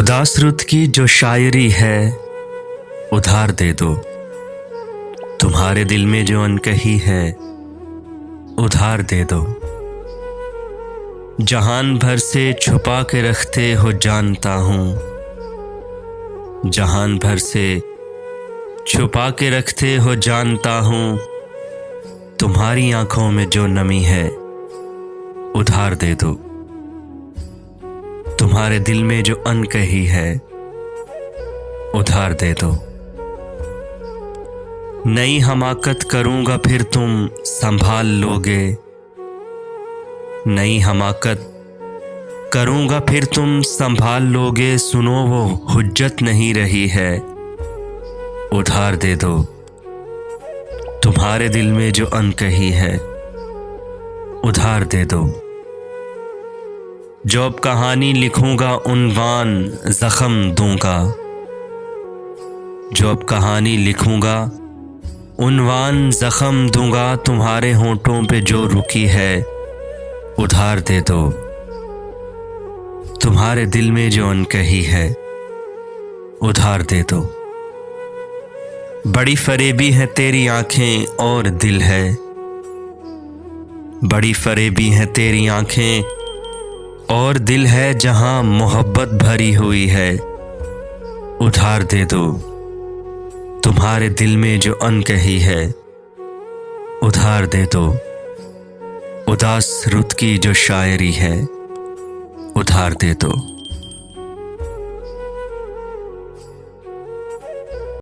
उदास रुत की जो शायरी है उधार दे दो। तुम्हारे दिल में जो अनकही है उधार दे दो। जहान भर से छुपा के रखते हो जानता हूँ, जहान भर से छुपा के रखते हो जानता हूँ। तुम्हारी आंखों में जो नमी है उधार दे दो। तुम्हारे दिल में जो अनकही है उधार दे दो। नई हमाकत करूंगा फिर तुम संभाल लोगे, नई हमाकत करूंगा फिर तुम संभाल लोगे। सुनो वो हुज्जत नहीं रही है उधार दे दो। तुम्हारे दिल में जो अनकही है उधार दे दो। जो अब कहानी लिखूंगा उन्वान जख्म दूंगा, जो अब कहानी लिखूंगा उन्वान जख्म दूंगा। तुम्हारे होंठों पे जो रुकी है उधार दे दो। तुम्हारे दिल में जो अनकही है उधार दे दो। बड़ी फरेबी है तेरी आंखें और दिल है, बड़ी फरेबी है तेरी आंखें और दिल है। जहां मोहब्बत भरी हुई है उधार दे दो। तुम्हारे दिल में जो अनकही है उधार दे दो। उदास रुत की जो शायरी है उधार दे दो।